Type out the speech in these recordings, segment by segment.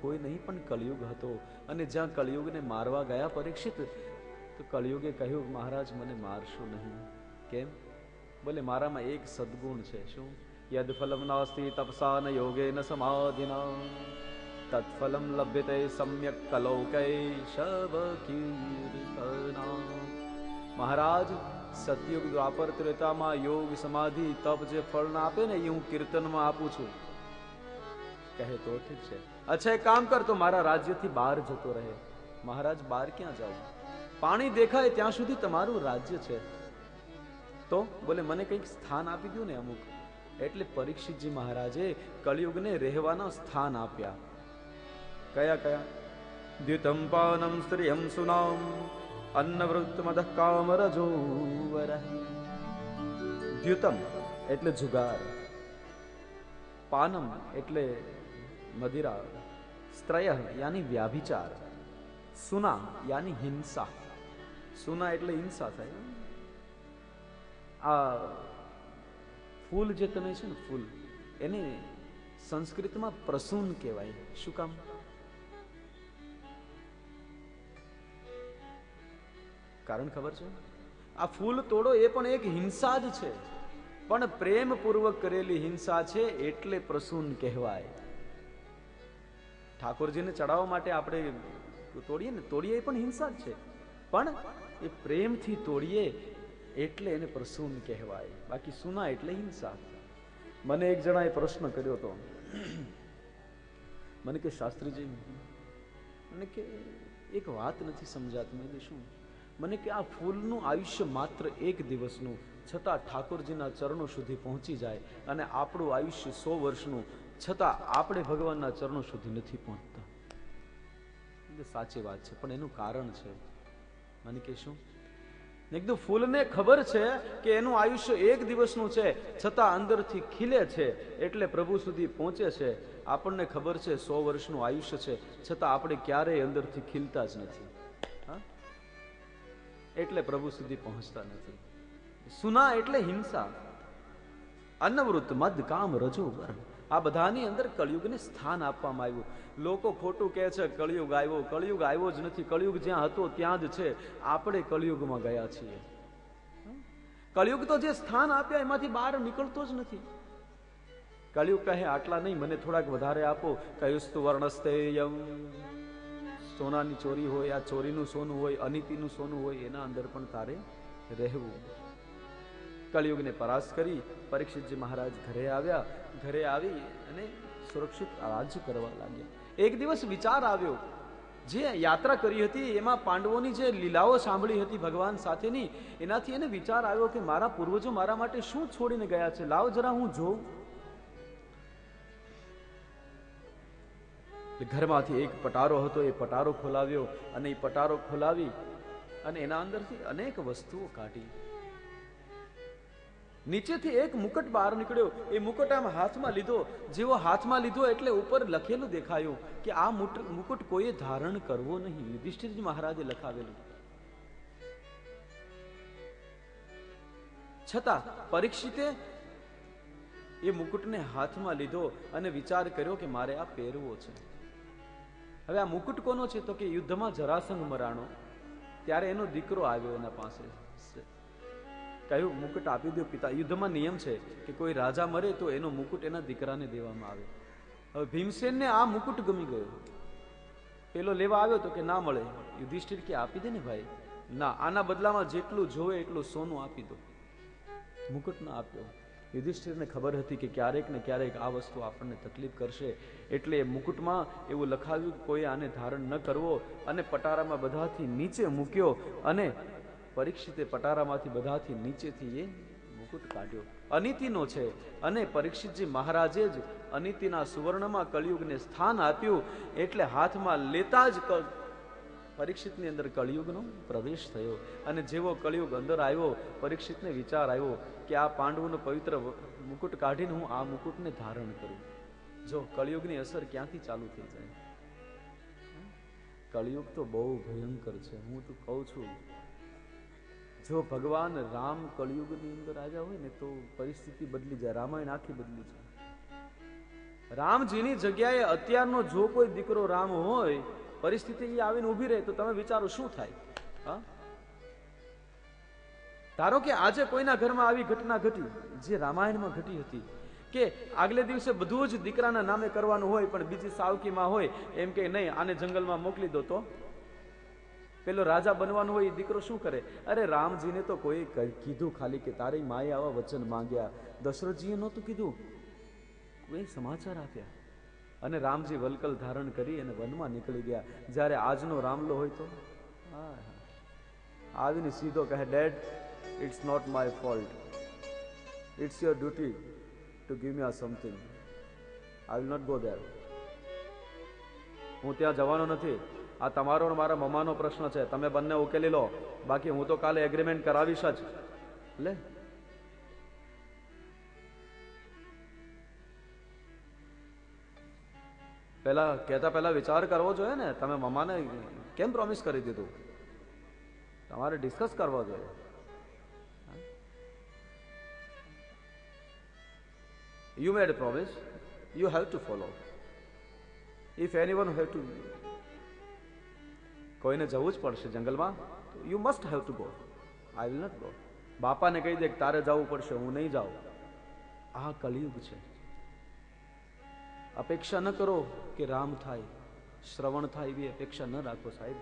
કોઈ નહીં, પણ કળિયુગ હતો. અને જ્યાં કળિયુગને મારવા ગયા પરીક્ષિત, તો કળિયુગે કહ્યું, મહારાજ મને મારશો નહીં. કેમ? બોલે મારામાં એક સદગુણ છે. શું? યદ ફલમ નાસ્તિ તપસા ન યોગે ન સમાધિના તત્ફલમ લભ્યતે સમ્યક કલૌકૈષવ કીર્તના. મહારાજ, સતયુગ દ્વાપર ત્રેતામાં યોગ સમાધિ તપ જે ફળ ના આપે ને, એ હું કીર્તનમાં આપું છું. કહે તો ઠીક છે. અચ્છા એક કામ કર, તો મારા રાજ્યથી બહાર જતો રહે. મહારાજ બહાર ક્યાં જાઉં? પાણી દેખાય ત્યાં સુધી તમારું રાજ્ય છે. તો બોલે મને કંઈક સ્થાન આપી દો ને અમુક. એટલે પરીક્ષિતજી મહારાજે કળિયુગને રહેવાના સ્થાન આપ્યા. કયા કયા? દ્યુતમ પાનમ સ્ત્રિયમ સુનામ અન્નવૃત્ત મદઃ કામ રજો વરહ. દ્યુતમ એટલે જુગાર, પાનમ એટલે મદિરા, સ્ત્રય યાની વ્યાભિચાર, સુના યાની હિંસા. સુના એટલે હિંસા થાય. આ ફૂલ જે તમે છે ને, ફૂલ, એને સંસ્કૃતમાં પ્રસૂન કહેવાય. શું કામ? કારણ ખબર છે? આ ફૂલ તોડો એ પણ એક હિંસા જ છે, પણ પ્રેમપૂર્વક કરેલી હિંસા છે, એટલે પ્રસૂન કહેવાય. ઠાકોરજીને ચડાવવા માટે આપણે તોડીએ ને, તોડીએ એ પણ હિંસા જ છે, પણ એ પ્રેમથી તોડીએ એટલે એને પ્રસૂન કહેવાય. બાકી સુના એટલે હિંસા. મને એક જણાએ પ્રશ્ન કર્યો હતો. મને કે શાસ્ત્રીજી, મને કે એક વાત નથી સમજાતી. મેં શું? મને કે આ ફૂલનું આયુષ્ય માત્ર એક દિવસનું, છતાં ઠાકોરજીના ચરણો સુધી પહોંચી જાય, અને આપણું આયુષ્ય 100 વર્ષનું, છતાં આપણે ભગવાનના ચરણો સુધી નથી પહોંચતા. સાચી વાત છે, પણ એનું કારણ છે. મને કે શું? એકદમ ફૂલને ખબર છે કે એનું આયુષ્ય એક દિવસનું છે, છતાં અંદરથી ખીલે છે, એટલે પ્રભુ સુધી પહોંચે છે. આપણને ખબર છે 100 વર્ષનું આયુષ્ય છે, છતાં આપણે ક્યારેય અંદરથી ખીલતા જ નથી. એટલે પ્રભુ સુધી પહોંચતા નથી. સુના એટલે હિંસા. અન્નવૃત્ત મદ કામ રજો વર. આ બધાની અંદર કળિયુગને સ્થાન આપવામાં આવ્યું. લોકો ખોટું કહે છે કળિયુગ આવ્યો. કળિયુગ આવ્યો જ નથી. કળિયુગ જ્યાં હતો ત્યાં જ છે. આપણે કળિયુગમાં ગયા છીએ. કળિયુગ તો જે સ્થાન આપ્યા એમાંથી બહાર નીકળતો જ નથી. કળિયુગ કહે આટલા નહીં, મને થોડાક વધારે આપો. કયુસ્તુ વર્ણસ્તેયમ. સોનાની ચોરી હોય, આ ચોરીનું સોનું હોય, અનિતિનું સોનું હોય, એના અંદર પણ તારે રહેવું. કળિયુગને પરાસ્ત કરી પરીક્ષિતજી મહારાજ ઘરે આવ્યા. ઘરે આવી અને સુરક્ષિત રાજ્ય કરવા લાગ્યા. એક દિવસ વિચાર આવ્યો, જે યાત્રા કરી હતી એમાં પાંડવોની જે લીલાઓ સાંભળી હતી ભગવાન સાથેની, એનાથી એને વિચાર આવ્યો કે મારા પૂર્વજો મારા માટે શું છોડીને ગયા છે, લાવ જરા હું જોઉં. ઘરમાંથી એક પટારો હતો, એ પટારો ખોલાવ્યો, અને એ પટારો ખોલાવી અને એના અંદરથી અનેક વસ્તુઓ કાઢી. નીચેથી એક મુકટ બહાર નીકળ્યો. એ મુકટ આમ હાથમાં લીધો. જેવો હાથમાં લીધો એટલે ઉપર લખેલું દેખાયું કે આ મુકટ કોઈએ ધારણ કરવો નહીં. યુધિષ્ઠિરજી મહારાજે લખાવેલું. છતાં પરીક્ષિતે એ મુકુટને હાથમાં લીધો અને વિચાર કર્યો કે મારે આ પહેરવો છે. હવે આ મુકુટ કોનો છે? તો કે યુદ્ધમાં જરાસંઘ મરાણો ત્યારે એનો દીકરો આવ્યો એના પાસે. કહ્યું મુકુટ આપી દો પિતા. યુદ્ધમાં નિયમ છે કે કોઈ રાજા મરે તો એનો મુકુટ એના દીકરાને દેવામાં આવે. હવે ભીમસેનને આ મુકુટ ગમી ગયો. પેલો લેવા આવ્યો તો કે ના મળે. યુધિષ્ઠિર કે આપી દે ને ભાઈ. ના, આના બદલામાં જેટલું જોવે એટલું સોનું આપી દો. મુકુટ ના આપ્યો. યુધિષ્ઠિરને ખબર હતી કે ક્યારેક ને ક્યારેક આ વસ્તુ આપણને તકલીફ કરશે, એટલે એ મુકુટમાં એવું લખાવ્યું કે કોઈ આને ધારણ ન કરવો, અને પટારામાં બધાથી નીચે મૂક્યો. અને પરીક્ષિતે પટારામાંથી બધાથી નીચેથી એ મુકુટ કાઢ્યો. અનિતિનો છે, અને પરીક્ષિતજી મહારાજે જ અનિતિના સુવર્ણમાં કળિયુગને સ્થાન આપ્યું. એટલે હાથમાં લેતા જ પરીક્ષિતની અંદર કળિયુગનો પ્રવેશ થયો. અને જેવો કળિયુગ અંદર આવ્યો, પરીક્ષિતને વિચાર આવ્યો કે આ પાંડવોનો પવિત્ર મુકુટ કાઢીને હું આ મુકુટને ધારણ કરું. જો કળિયુગની અસર ક્યાંથી ચાલુ થઈ જાય. કળિયુગ તો બહુ ભયંકર છે. હું તો કહું છું, જો ભગવાન રામ કળિયુગની અંદર આવ્યા હોય ને તો પરિસ્થિતિ બદલી જાય. રામાયણ આખી બદલી જાય. રામજીની જગ્યાએ અત્યારનો જો કોઈ દીકરો રામ હોય, પરિસ્થિતિ એ આવીને ઊભી રહે તો તમે વિચારો શું થાય? હા, ધારો કે આજે કોઈના ઘરમાં આવી ઘટના ઘટી જે રામાયણમાં ઘટી હતી કે આગલે દિવસે બધું જ દીકરાના નામે કરવાનું હોય, પણ બીજી સાવકીમાં હોય એમ કે નહીં, આને જંગલમાં મોકલી દો. તો પેલો રાજા બનવાનું હોય એ દીકરો શું કરે? અરે રામજીને તો કોઈ કીધું ખાલી કે તારી માએ આવા વચન માંગ્યા, દશરથજીએ નહોતું કીધું, કોઈ સમાચાર આપ્યા, અને રામજી વલકલ ધારણ કરી અને વનમાં નીકળી ગયા. જ્યારે આજનો રામલો હોય તો આવીને સીધો કહે, dad, it's not my fault, it's your duty to give me something, I will not go there. હું ત્યાં જવાનો નથી, આ તમારો ને મારા મમ્માનો પ્રશ્ન છે, તમે બંને ઉકેલી લો, બાકી હું તો કાલે એગ્રીમેન્ટ કરાવીશ જ. લે, પહેલા વિચાર કરવો જોઈએ ને. તમે મમ્માને કેમ પ્રોમિસ કરી દીધું? તમારે ડિસ્કસ કરવો જોઈએ. You made a promise, you have to follow. If anyone have to, કોઈને જવું જ પડશે જંગલમાં, you must have to go. I will not go. બાપાને કહી દે કે તારે જવું પડશે, હું નહીં જાઉં. આ કલિયુગ છે. અપેક્ષા ન કરો કે રામ થાય, શ્રવણ થાય, એવી અપેક્ષા ન રાખો સાહેબ.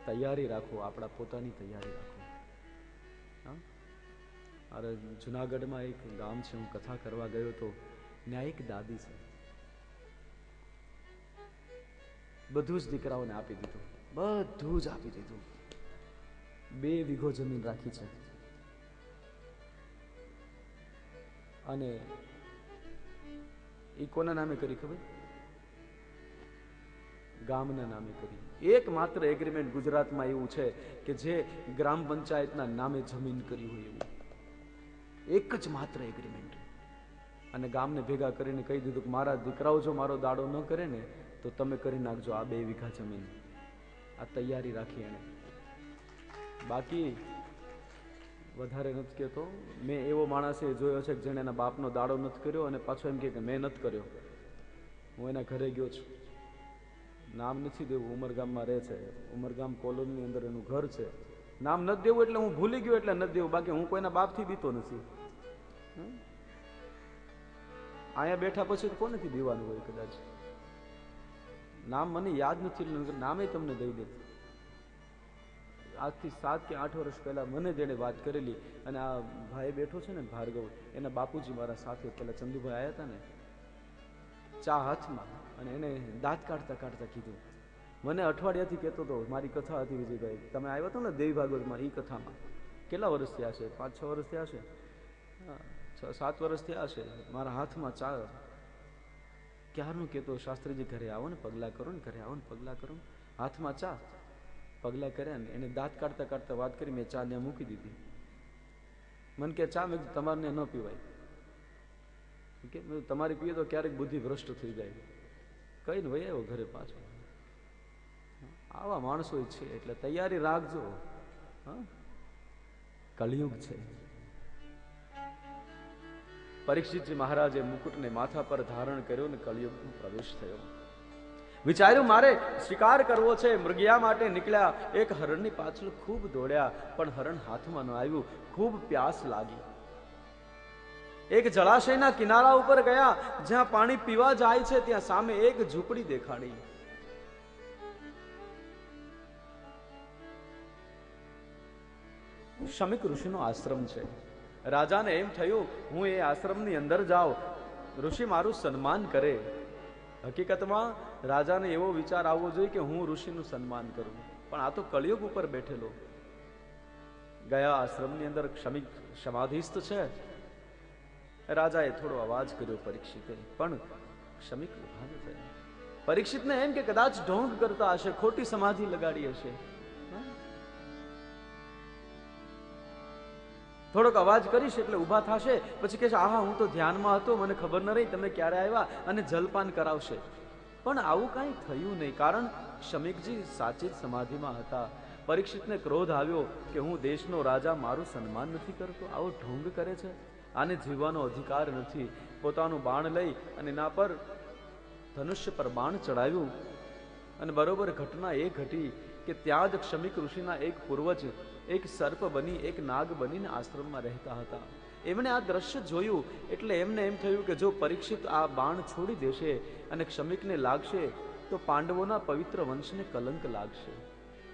તૈયારી રાખો, આપણા પોતાની તૈયારી રાખો. હા, અરે જુનાગઢમાં એક ગામ છે, હું કથા કરવા ગયો હતો, ત્યાં એક દાદી છે, બધું જ દીકરાઓને આપી દીધું, બધું જ આપી દીધું. 2 વીઘો જમીન રાખી છે, અને એ કોના નામે કરી ખબર? ગામના નામે કરી. એકમાત્ર એગ્રીમેન્ટ ગુજરાતમાં એવું છે કે જે ગ્રામ પંચાયતના નામે જમીન કરી હોય એવું એક જ માત્ર એગ્રીમેન્ટ. અને ગામને ભેગા કરીને કહી દીધું કે મારા દીકરાઓ જો મારો દાડો ન કરે ને તો તમે કરી નાખજો આ 2 વીઘા જમીન. આ તૈયારી રાખી એને. બાકી વધારે નથી કહેતો. મેં એવો માણસે જોયો છે કે જેણે એના બાપનો દાડો નથી કર્યો અને પાછો એમ કે મેં નથી કર્યો. હું એના ઘરે ગયો છું, નામ નથી દેવું, ઉમરગામમાં રહે છે, ઉમરગામ કોલોનીની અંદર એનું ઘર છે. નામ નથી દેવું એટલે હું ભૂલી ગયો એટલે નથી દેવું, બાકી હું કોઈના બાપથી બીતો નથી. અહીંયા બેઠા પછી કોનેથી દેવાનું હોય? કદાચ નામ મને યાદ નથી એટલે નામે તમને દઈ દે. આજથી 7 કે 8 વર્ષ પહેલા મને જેને વાત કરેલી, અને આ ભાઈ બેઠો છે ને ભાર્ગવ, એના બાપુજી મારા સાથે પેલા ચંદુભાઈ આવ્યા હતા ને, ચા હાથમાં, અને એને દાંત કાઢતા કાઢતા કીધું, મને અઠવાડિયાથી કહેતો હતો, મારી કથા હતી વિજયભાઈ, તમે આવ્યા હતો ને દેવી ભાગવતમાં, એ કથામાં કેટલા વર્ષ થયા છે? 5-6 વર્ષ થયા છે, 6-7 વર્ષ થયા છે. મારા હાથમાં ચા ક્યારનું કહેતો, શાસ્ત્રીજી ઘરે આવો ને પગલાં કરો ને, ઘરે આવો ને પગલાં કરો ને. હાથમાં ચા, પગલાં કર્યા ને એને દાંત કાઢતા કાઢતા વાત કરી. મેં ચા ત્યાં મૂકી દીધી. મને કે ચા, મેં તમારને ન પીવાય, કે તમારી પીએ તો ક્યારેક બુદ્ધિ ભ્રષ્ટ થઈ જાય. કઈને ભાઈ આવ્યો ઘરે પાછો. આવા માણસો છે એટલે તૈયારી રાખજો. કલિયુગ છે. પરીક્ષિતજી મહારાજે મુકુટને માથા પર ધારણ કર્યો ને કલિયુગમાં પ્રવેશ થયો. વિચાર્યું મારે શિકાર કરવો છે, મૃગયા માટે નીકળ્યા. એક હરણની પાછળ ખૂબ દોડ્યા, પણ હરણ હાથમાં ન આવ્યું. ખૂબ પ્યાસ લાગી. એક જળાશયના કિનારા ઉપર ગયા, જ્યાં પાણી પીવા જાય છે ત્યાં સામે એક ઝૂંપડી દેખાડી. શમીક ઋષિનો આશ્રમ છે. રાજાને એમ થયું હું એ આશ્રમની અંદર જાઉં, ઋષિ મારું સન્માન કરે. હકીકતમાં રાજાને એવો વિચાર આવવો જોઈએ કે હું ઋષિનું સન્માન કરું, પણ આ તો કળિયુગ ઉપર બેઠેલો. ગયા આશ્રમની અંદર શમીક સમાધિસ્થ છે. રાજાએ થોડો અવાજ કર્યો પરીક્ષિતે, પણ શમીક ઉભા ન થયા. પરીક્ષિતને એમ કે કદાચ ઢોંગ કરતા હશે, ખોટી સમાધિ લગાડી હશે. થોડોક અવાજ કરીશ એટલે ઊભા થશે, પછી કહેશે આહા હું તો ધ્યાનમાં હતો, મને ખબર ન રહી તમે ક્યારે આવ્યા, અને જલપાન કરાવશે. પણ આવું કાંઈ થયું નહીં, કારણ શમીકજી સાચી જ સમાધિમાં હતા. પરીક્ષિતને ક્રોધ આવ્યો કે હું દેશનો રાજા, મારું સન્માન નથી કરતો, આવો ઢોંગ કરે છે. આને જીવવાનો અધિકાર નથી. પોતાનું બાણ લઈ અને એના પર ધનુષ્ય પર બાણ ચડાવ્યું અને બરોબર ઘટના એ ઘટી કે ત્યાં જ ક્ષમિક ઋષિના એક પૂર્વજ એક સર્પ બની એક નાગ બનીને આશ્રમમાં રહેતા હતા. એમણે આ દ્રશ્ય જોયું એટલે એમને એમ થયું કે જો પરીક્ષિત આ બાણ છોડી દેશે અને ક્ષમિકને લાગશે તો પાંડવોના પવિત્ર વંશને કલંક લાગશે.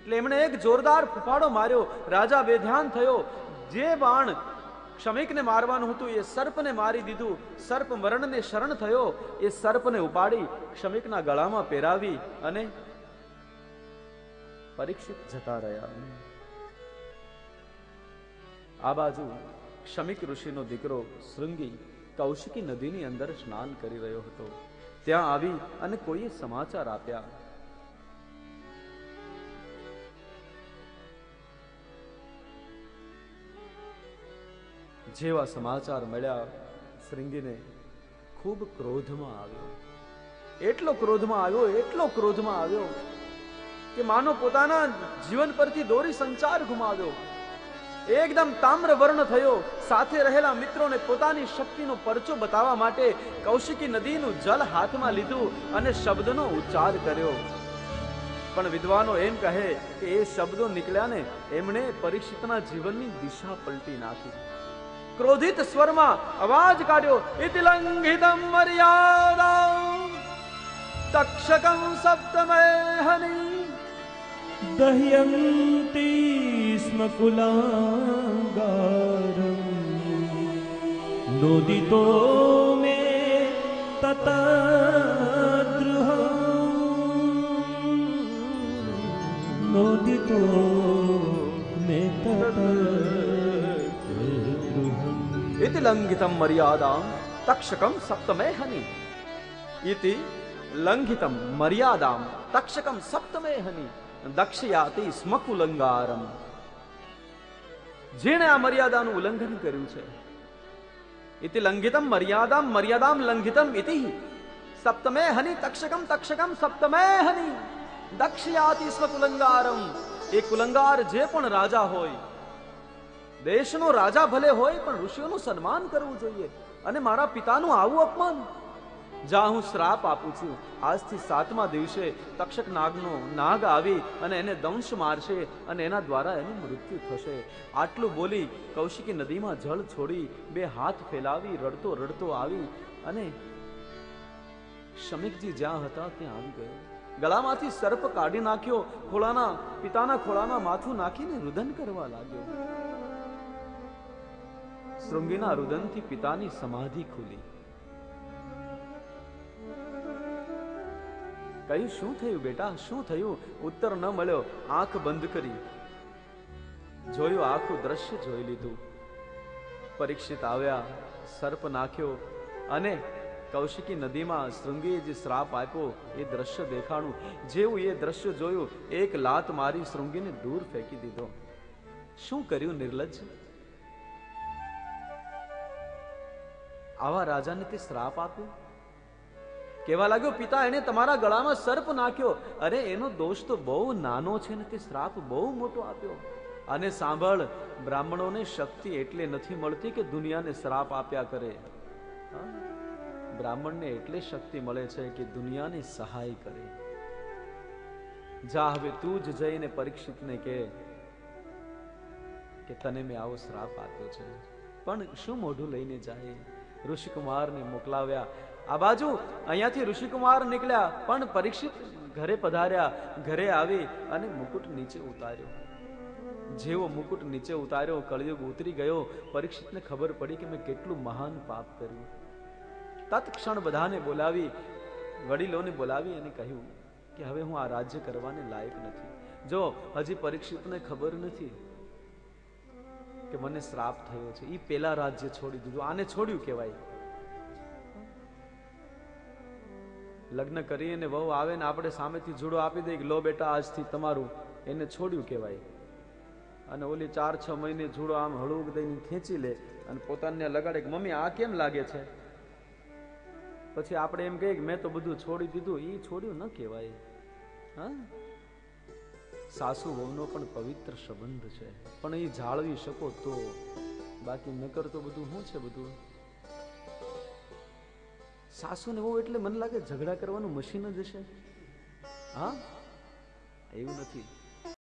એટલે એમણે એક જોરદાર ફૂફાડો માર્યો. રાજા બેધ્યાન થયો. જે બાણ ક્ષમિકને મારવાનું હતું એ સર્પને મારી દીધું. સર્પ મરણને શરણ થયો. એ સર્પને ઉપાડી ક્ષમિકના ગળામાં પહેરાવી અને પરીક્ષિત જતા રહ્યા. આ બાજુ ક્ષમિક ઋષિનો દીકરો શૃંગી કૌશિકી નદીની અંદર સ્નાન કરી રહ્યો હતો. ત્યાં આવી અને કોઈએ સમાચાર આપ્યા. જેવા સમાચાર મળ્યા શૃંગીને ખૂબ ક્રોધમાં આવ્યો. એટલો ક્રોધમાં આવ્યો કે માનો પોતાના જીવન પરથી દોરી સંચાર ગુમાવ્યો. એકદમ તામ્ર વર્ણ થયો. સાથે રહેલા મિત્રોને પોતાની શક્તિનો પરચો બતાવવા માટે કૌશિકી નદીનું જલ હાથમાં લીધું અને શબ્દનો ઉચ્ચાર કર્યો. પણ વિદ્વાનો એમ કહે કે એ શબ્દો નીકળ્યા ને એમણે પરીક્ષિતના જીવનની દિશા પલટી નાખી. ક્રોધિત સ્વરમાં અવાજ કાઢ્યો, ઇતિ લંઘિતમ મર્યાદા તક્ષકમ સપ્તમેહની દહ્યંતી સ્મ કુલાંગારમ નોદિતો મે તતદ્રુહં નોદિતો મે તતદ્રુહં ઇતિ લંઘિતમ મર્યાદામ તક્ષકમ સપ્તમેહની ઇતિ લંઘિતમ મર્યાદામ તક્ષકમ સપ્તમેહની દક્ષયાતિ સ્મકુલંગારમ. જેણે આ મર્યાદાનું ઉલ્લંઘન કર્યું છે. ઇતિ લંઘિતમ મર્યાદામ મર્યાદામ લંઘિતમ ઇતિ સપ્તમેહની તક્ષકમ તક્ષકમ સપ્તમેહની દક્ષયાતિ સ્મકુલંગારમ. એ કુલંગાર જે પણ રાજા હોય, દેશનો રાજા ભલે હોય પણ ઋષિઓનું સન્માન કરવું જોઈએ. અને મારા પિતાનું આવું અપમાન. જા હું શ્રાપ આપું છું, આજથી 7મા દિવસે તક્ષક નાગ આવી અને એને દંશ મારશે અને એના દ્વારા એનું મૃત્યુ થશે. આટલું બોલી કૌશિકી નદીમાં જળ છોડી 2 હાથ ફેલાવી રડતો રડતો આવી અને શમિકજી જ્યાં હતા ત્યાં આવી ગયો. ગળામાંથી સર્પ કાઢી નાખ્યો. પિતાના ખોળામાં માથું નાખીને રુદન કરવા લાગ્યો. શૃંગીના રુદનથી પિતાની સમાધિ ખુલી. કહ્યું, શું થયું બેટા, શું થયું? ઉત્તર ન મળ્યો. આંખ બંધ કરી જોયું, આખું દ્રશ્ય જોઈ લીધું. પરીક્ષિત આવ્યા, સર્પ નાખ્યો અને કૌશિકી નદીમાં શૃંગીએ જે શ્રાપ આપ્યો એ દ્રશ્ય દેખાણું. જેવું એ દ્રશ્ય જોયું, એક લાત મારી શૃંગીને દૂર ફેંકી દીધો. શું કર્યું નિર્લજ્જ? આવા રાજાને તે શ્રાપ આપ્યો. કહેવા લાગ્યો, પિતા એને તમારા ગળામાં સર્પ નાખ્યો. અરે એનો દોષ તો બહુ નાનો છે ને તે શ્રાપ બહુ મોટો આપ્યો. અને સાંભળ, બ્રાહ્મણોને શક્તિ એટલે નથી મળતી કે દુનિયાને શ્રાપ આપ્યા કરે. બ્રાહ્મણને એટલે શક્તિ મળે છે કે દુનિયાને સહાય કરે. જા હવે તું જ જઈને પરીક્ષિતને કહે કે તને મેં આવો શ્રાપ આપ્યો છે. પણ શું મોઢું લઈને જાય? ઋષિકુમારને મોકલાવ્યા. આ બાજુ અહીંયાથી ઋષિકુમાર નીકળ્યા પણ પરીક્ષિત ઘરે પધાર્યા. ઘરે આવી અને મુકુટ નીચે ઉતાર્યો. જેવો મુકુટ નીચે ઉતાર્યો, કળયુગ ઉતરી ગયો. પરીક્ષિતને ખબર પડી કે મેં કેટલું મહાન પાપ કર્યું. તત્ક્ષણ બધાને બોલાવી, વડીલોને બોલાવી અને કહ્યું કે હવે હું આ રાજ્ય કરવાને લાયક નથી. જો હજી પરીક્ષિતને ખબર નથી કે મને શ્રાપ થયો છે. એ પેલા રાજ્ય છોડી દીધું. આને છોડ્યું કહેવાય. લગ્ન કરી અને વહુ આવે ને આપણે સામેથી જુડો આપી દઈએ કે લો બેટા આજથી તમારું, એને છોડ્યું કહેવાય. અને ઓલી 4-6 મહિને જુડો આમ હળવું દઈને ખેંચી લે અને પોતાને લગાડે કે મમ્મી આ કેમ લાગે છે? પછી આપણે એમ કહીએ કે મેં તો બધું છોડી દીધું. એ છોડ્યું ન કહેવાય. હા, સાસુ વહુનો પણ પવિત્ર સંબંધ છે, પણ એ જાળવી શકો તો. બાકી નકર તો બધું શું છે બધું. સાસુ ને બહુ એટલે મને લાગે ઝઘડા કરવાનું મશીન જ હશે. હા, એવું નથી.